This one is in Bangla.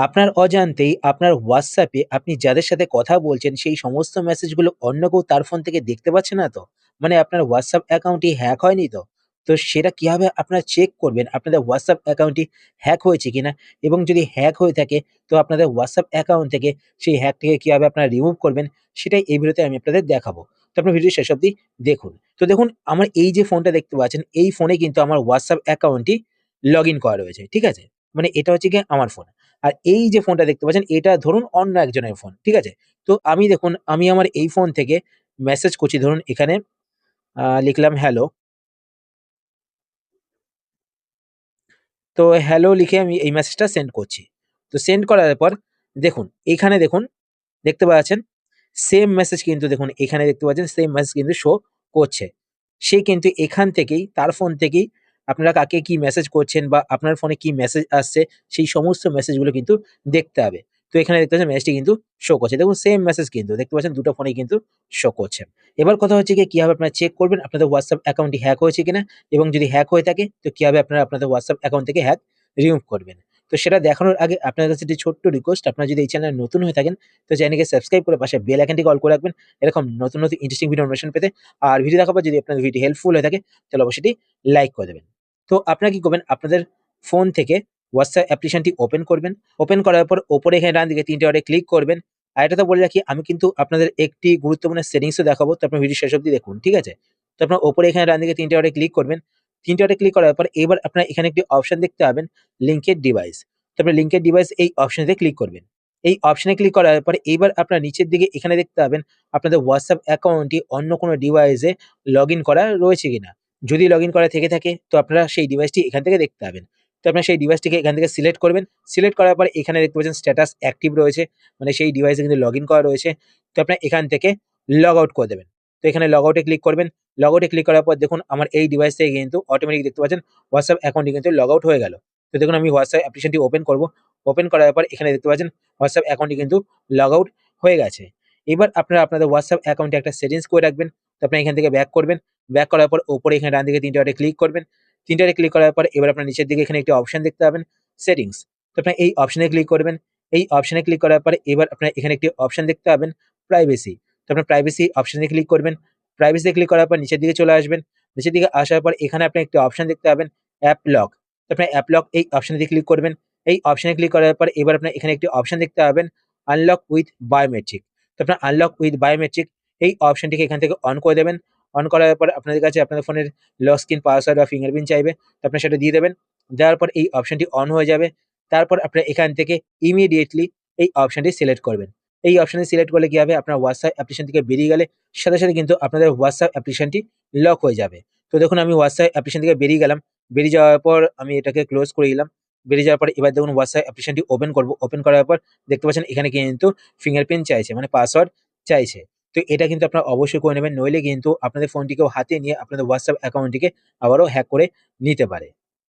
আপনার অজান্তেই আপনার WhatsApp এ আপনি যাদের সাথে কথা বলছেন সেই সমস্ত মেসেজগুলো অন্য কেউ তার ফোন থেকে দেখতে পাচ্ছে না তো? মানে আপনার WhatsApp অ্যাকাউন্টটি হ্যাক হয়নি তো? তো সেটা কিভাবে আপনারা চেক করবেন আপনাদের WhatsApp অ্যাকাউন্টটি হ্যাক হয়েছে কিনা? এবং যদি হ্যাক হয়ে থাকে তো আপনাদের WhatsApp অ্যাকাউন্ট থেকে সেই হ্যাকটিকে কিভাবে আপনারা রিমুভ করবেন সেটাই এই ভিডিওতে আমি আপনাদের দেখাবো। তো আপনার ভিডিও শেষ অবধি দেখুন। তো দেখুন আমার এই যে ফোনটা দেখতে পাচ্ছেন এই ফোনে কিন্তু আমার WhatsApp অ্যাকাউন্টটি লগইন করা রয়েছে। ঠিক আছে? মানে এটা হচ্ছে গিয়ে আমার ফোন। আর এই যে ফোনটা দেখতে পাচ্ছেন এটা ধরুন অন্য একজনের ফোন। ঠিক আছে? তো আমি দেখুন আমি আমার এই ফোন থেকে মেসেজ করছি ধরুন এখানে লিখলাম হ্যালো। তো হ্যালো লিখে আমি এই মেসেজটা সেন্ড করছি। তো সেন্ড করার পর দেখুন এখানে দেখুন দেখতে পাচ্ছেন সেম মেসেজ কিন্তু দেখুন এখানে দেখতে পাচ্ছেন সেম মেসেজ কিন্তু শো করছে। সে কিন্তু এখান থেকেই তার ফোন থেকেই আপনারা কাকে কি মেসেজ করছেন বা আপনার ফোনে কি মেসেজ আসছে সেই সমস্ত মেসেজগুলো কিন্তু দেখতে হবে। তো এখানে দেখতে পাচ্ছেন মেসেজটি কিন্তু শো করছে। দেখুন সেম মেসেজ কিন্তু দেখতে পাচ্ছেন ২ টো ফোনেই কিন্তু শো করছে। এবার কথা হচ্ছে গিয়ে কিভাবে আপনারা চেক করবেন আপনাদের WhatsApp অ্যাকাউন্টটি হ্যাক হয়েছে কিনা এবং যদি হ্যাক হয়ে থাকে তো কিভাবে আপনারা আপনাদের WhatsApp অ্যাকাউন্ট থেকে হ্যাক রিমুভ করবেন। তো সেটা দেখানোর আগে আপনার কাছে একটি ছোট্ট রিকোয়েস্ট আপনারা যদি এই চ্যানেলে নতুন হয়ে থাকেন তো চ্যানেলকে সাবস্ক্রাইব করে পাশে বেল আইকনটিকে অল করে রাখবেন। এরকম নতুন ইন্টারেস্টিং ভিডিও নোটিফিকেশন পেতে। আর ভিডিও দেখার পর যদি আপনাদের ভিডিও হেল্পফুল হয়ে থাকে তাহলে অবশ্যই এটি লাইক করে দেবেন। তো আপনারা কি করবেন আপনাদের ফোন থেকে WhatsApp অ্যাপ্লিকেশনটি ওপেন করবেন। ওপেন করার পর ওপরে এখানে ডান দিকে ৩ টে ডটে ক্লিক করবেন। আর এটাতে বলে রাখি আমি কিন্তু আপনাদের একটি গুরুত্বপূর্ণ সেটিংসও দেখাবো। তো আপনার ভিডিও শেষ অব্দি দেখুন। ঠিক আছে? তো আপনার ওপরে এখানে ডান দিকে ৩ টে ডটে ক্লিক করবেন। ৩ টে ডটে ক্লিক করার পর এবার আপনার এখানে একটি অপশন দেখতে পাবেন লিঙ্কেড ডিভাইস। তো আপনি লিঙ্কেড ডিভাইস এই অপশনটিতে ক্লিক করবেন। এই অপশনে ক্লিক করার পরে এইবার আপনার নিচের দিকে এখানে দেখতে পাবেন আপনাদের WhatsApp অ্যাকাউন্টটি অন্য কোনো ডিভাইসে লগইন করা রয়েছে কিনা। যদি লগইন করা থেকে থাকে তো আপনারা সেই ডিভাইসটি এখান থেকে দেখতে পাবেন। তো আপনারা সেই ডিভাইসটিকে এখান থেকে সিলেক্ট করবেন। সিলেক্ট করার পরে এখানে দেখতে পাচ্ছেন স্ট্যাটাস অ্যাক্টিভ রয়েছে। মানে সেই ডিভাইসে কিন্তু লগইন করা রয়েছে। তো আপনারা এখান থেকে লগ আউট করে দেবেন। তো এখানে লগ আউটে ক্লিক করবেন। লগ আউটে ক্লিক করার পর দেখুন আমার এই ডিভাইস থেকে কিন্তু অটোমেটিক দেখতে পাচ্ছেন WhatsApp অ্যাকাউন্টটি কিন্তু লগ আউট হয়ে গেল। তো দেখুন আমি WhatsApp অ্যাপ্লিকেশনটি ওপেন করব। ওপেন করার পর এখানে দেখতে পাচ্ছেন WhatsApp অ্যাকাউন্টটি কিন্তু লগ আউট হয়ে গেছে। এবার আপনারা আপনাদের WhatsApp অ্যাকাউন্টে একটা সেটিংস করে রাখবেন। তো আপনারা এখান থেকে ব্যাক করবেন। ব্যাক করার পর উপরে এখানে ডান দিকে ৩ টে ডটে ক্লিক করবেন। ৩ টে ডটে ক্লিক করার পর এবার আপনার নিচের দিকে এখানে একটি অপশন দেখতে পাবেন সেটিংস। তো আপনারা এই অপশনে ক্লিক করবেন। এই অপশনে ক্লিক করার পরে এবার আপনারা এখানে একটি অপশন দেখতে পাবেন প্রাইভেসি। তো আপনার প্রাইভেসি অপশনে ক্লিক করবেন। প্রাইভেসিতে ক্লিক করার পর নিচের দিকে চলে আসবেন। নিচের দিকে আসার পর এখানে আপনি একটি অপশন দেখতে পাবেন অ্যাপ লক। তো আপনার অ্যাপ লক এই অপশনে ক্লিক করবেন। এই অপশনে ক্লিক করার পর এবার আপনার এখানে একটি অপশন দেখতে পাবেন আনলক উইথ বায়োমেট্রিক। তো আপনার আনলক উইথ বায়োমেট্রিক এই অপশনটিকে এখান থেকে অন করে দেবেন। অন করার পর আপনাদের কাছে আপনাদের ফোনের লক স্ক্রিন পাসওয়ার্ড বা ফিঙ্গারপ্রিন্ট চাইবে। তো আপনারা সেটা দিয়ে দেবেন। দেওয়ার পর এই অপশনটি অন হয়ে যাবে। তারপর আপনারা এখান থেকে ইমিডিয়েটলি এই অপশনটি সিলেক্ট করবেন। এই অপশনটি সিলেক্ট করলে কি হবে আপনার WhatsApp অ্যাপ্লিকেশন থেকে বেরিয়ে গেলে সাথে কিন্তু আপনাদের WhatsApp অ্যাপ্লিকেশনটি লক হয়ে যাবে। তো দেখুন আমি WhatsApp অ্যাপ্লিকেশন থেকে বেরিয়ে গেলাম। বেরিয়ে যাওয়ার পর আমি এটাকে ক্লোজ করে দিলাম। বেরিয়ে যাওয়ার পরে এবার দেখুন WhatsApp অ্যাপ্লিকেশনটি ওপেন করব। ওপেন করার পর দেখতে পাচ্ছেন এখানে কিন্তু ফিঙ্গারপ্রিন্ট চাইছে মানে পাসওয়ার্ড চাইছে। তো এটা কিন্তু আপনারা অবশ্যই করে নেবেন। নইলে কিন্তু আপনাদের ফোনটি কেউ হাতিয়ে নিয়ে আপনাদের WhatsApp অ্যাকাউন্টটিকে আবারও হ্যাক করে নিতে পারে।